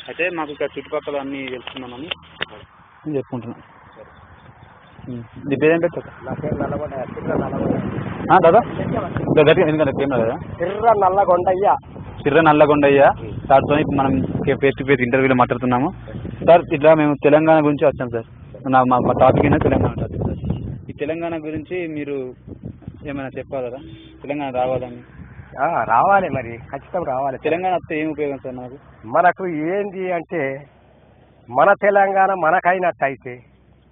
అయితే మాకు ఇక్కడ చుట్టుపక్కల అన్నీ తెలుసుకున్నామని చెప్పుకుంటున్నాను. నీ పేరేం పెట్టు? నా పేరు నల్లగొండ. దాదా ఎందుకంటే పేరు కదా చిర్ర నల్లగొండయ్య. చిర్ర నల్లగొండయ్య సార్తో ఇప్పుడు మనం ఫేస్ టు ఫేస్ ఇంటర్వ్యూలో మాట్లాడుతున్నాము. సార్ ఇట్లా మేము తెలంగాణ గురించి వచ్చాం సార్. మా టాపిక్ అయినా తెలంగాణ టాపిక్ సార్. ఈ తెలంగాణ గురించి మీరు ఏమైనా చెప్పగలరా? తెలంగాణ రావాలని రావాలి, మరి ఖచ్చితంగా రావాలి. తెలంగాణ వస్తే ఏం ఉపయోగం సార్ మనకు? మనకు ఏంది అంటే మన తెలంగాణ మనకైనట్టయితే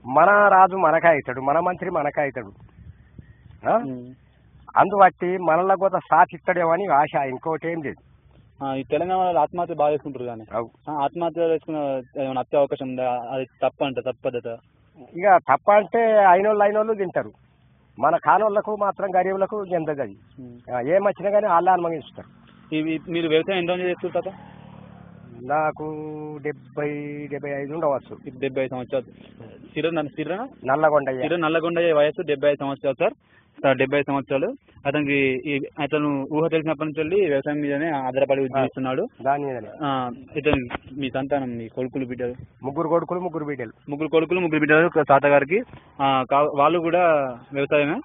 మన రాజు మనకే అవుతాడు, మన మంత్రి మనకే అవుతాడు. అందుబట్టి మనలో కూడా సాధిస్తాడేమని ఆశ, ఇంకోటి ఏం లేదు. ఈ తెలంగాణలో ఆత్మహత్య బాగా చేసుకుంటారు కానీ ఆత్మహత్య చేసుకున్న ఏమైనా వచ్చే అవకాశం ఉందా? అది తప్పు పద్ధత? ఇక తప్ప అంటే అయినోళ్ళు తింటారు, మన కానోళ్లకు మాత్రం గరీబులకు చెందదు. అది ఏమొచ్చినా కానీ వాళ్ళే అనుమతిస్తారు. ఇవి మీరు వ్యవసాయం ఎంత మంది చేస్తుంటారా? నాకు 70-75 ఉండవచ్చు. 75 సంవత్సరాలు. సిర్ర నల్లగొండయ్య వయసు 75 సంవత్సరాలు సార్. 75 సంవత్సరాలు. అతను ఊహ తెలిసినప్పటి నుంచి వ్యవసాయం మీదనే ఆధారపడి ఉద్యోగిస్తున్నాడు. దాని మీదనే. ఇతను మీ సంతానం, మీ కొడుకులు బిడ్డలు? 3 కొడుకులు 3 బిడ్డలు. 3 కొడుకులు 3 బిడ్డలు తాతగారికి. వాళ్ళు కూడా వ్యవసాయమే,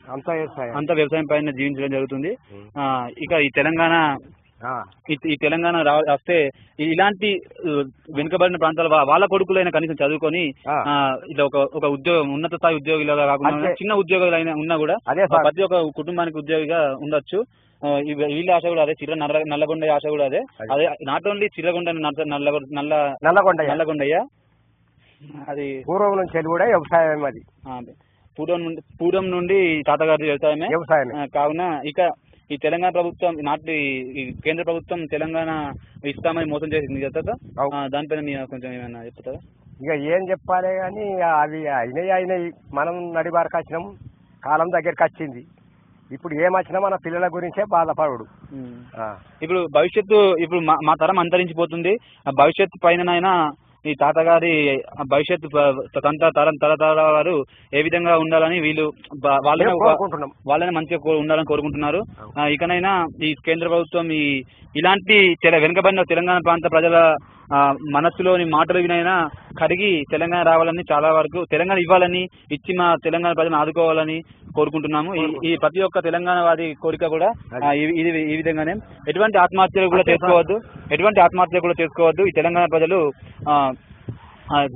అంతా వ్యవసాయం పైన జీవించడం జరుగుతుంది. ఇక ఈ తెలంగాణ వస్తే ఇలాంటి వెనుకబడిన ప్రాంతాల వాళ్ళ కొడుకులైనా కనీసం చదువుకొని ఇట్లా ఒక ఉద్యోగం, ఉన్నత స్థాయి ఉద్యోగులుగా కాకుండా చిన్న ఉద్యోగులు అయినా ఉన్నా కూడా ప్రతి ఒక్క కుటుంబానికి ఉద్యోగిగా ఉండొచ్చు. వీళ్ళ ఆశ కూడా అదే, చిర్ర నల్లగొండ ఆశ కూడా అదే. నాట్ ఓన్లీ నల్లగొండయ్య, అది పూర్వం నుంచి కూడా వ్యవసాయం. అది పూర్వం నుండి తాతగారి వ్యవసాయమే. కావున ఇక ఈ తెలంగాణ ప్రభుత్వం ఈ కేంద్ర ప్రభుత్వం తెలంగాణ ఇస్తామని మోసం చేసింది కదా, దానిపైన మీరు కొంచెం ఏమైనా చెప్తారా? ఇక ఏం చెప్పాలి కానీ అవి అయినాయి. మనం నడిబారకు వచ్చినాం, కాలం దగ్గరికి వచ్చింది. ఇప్పుడు ఏమొచ్చినా మన పిల్లల గురించే బాధపడు. ఇప్పుడు ఇప్పుడు మా తరం అంతరించిపోతుంది. భవిష్యత్తు పైననైనా ఈ తాతగారి భవిష్యత్తు తరతరాల వారు ఏ విధంగా ఉండాలని వాళ్ళని మంచిగా ఉండాలని కోరుకుంటున్నారు. ఇకనైనా ఈ కేంద్ర ప్రభుత్వం ఇలాంటి వెనుకబడిన తెలంగాణ ప్రాంత ప్రజల మనస్సులోని మాటలు వినైనా కడిగి తెలంగాణ రావాలని, చాలా వరకు తెలంగాణ ఇవ్వాలని, ఇచ్చి మా తెలంగాణ ప్రజలను ఆదుకోవాలని కోరుకుంటున్నాము. ఈ ప్రతి ఒక్క తెలంగాణ వారి కోరిక కూడా ఈ విధంగానే. ఎటువంటి ఆత్మహత్యలు కూడా చేసుకోవద్దు. ఈ తెలంగాణ ప్రజలు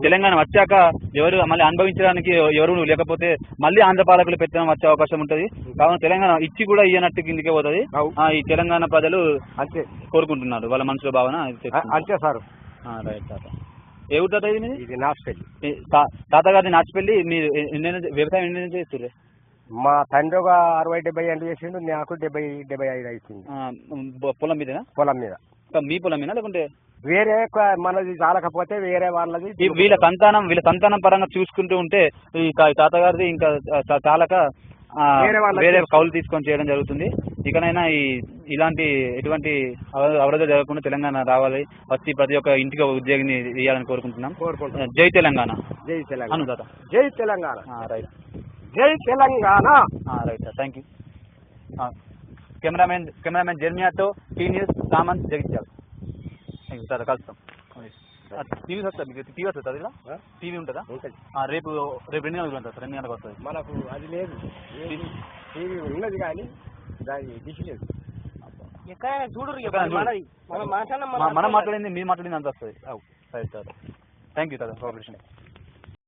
తెలంగాణ వచ్చాక ఎవరు మళ్ళీ అనుభవించడానికి ఎవరు లేకపోతే మళ్ళీ ఆంధ్ర పాలకులు పెట్టడం వచ్చే అవకాశం ఉంటుంది. కావున తెలంగాణ ఇచ్చి కూడా ఇయ్యనట్టు కిందికే పోతుంది. ఈ తెలంగాణ ప్రజలు అంతే కోరుకుంటున్నారు, వాళ్ళ మనసులో భావన అంతే సార్. రైట్ తాత. ఏ ఊరు తాత ఇది? నాచిపల్లి. తాతగారిది నాచిపల్లి. మీరు వ్యవసాయం ఎన్ని నుంచి చేస్తుర్రే? మా తండ్రి ఒక 60-70 ఏళ్ళు చేసిండు, నాకు 70-75 అవుతుంది. పొలం మీదేనా? పొలం మీద. మీ పొలం మీద లేకుంటే వేరే మనది చాలకపోతే వేరే వాళ్ళది? వీళ్ళ సంతానం పరంగా చూసుకుంటూ ఉంటే ఈ తాతగారిది ఇంకా చాలక వేరే కౌలు తీసుకొని చేయడం జరుగుతుంది. ఇకనైనా ఇలాంటి ఎటువంటి అవరోధాలు జరగకుండా తెలంగాణ రావాలి, వచ్చి ప్రతి ఒక్క ఇంటికి ఒక ఉద్యోగిని ఇవ్వాలని కోరుకుంటున్నాం. జై తెలంగాణ. జై తెలంగాణ. అను తాత. జై తెలంగాణ. రైట్. జై Telangana. Right sir, thank you. Cameraman జెర్మియాతో T news Samanth, Jagtial. Sir కలుస్తాం. టీవీ వస్తుంది, మీకు టీవీ వస్తుంది? ఇలా టీవీ ఉంటుందా? రేపు 2 గంటలకు ఉంటుంది సార్. 2 గంటలకు వస్తుంది. మనకు అది లేదు, టీవీ ఉన్నది కానీ దాని దిశ లేదు. మనం మాట్లాడింది మీరు మాట్లాడింది అంత వస్తుంది. Right sir, thank you sir. Cooperation.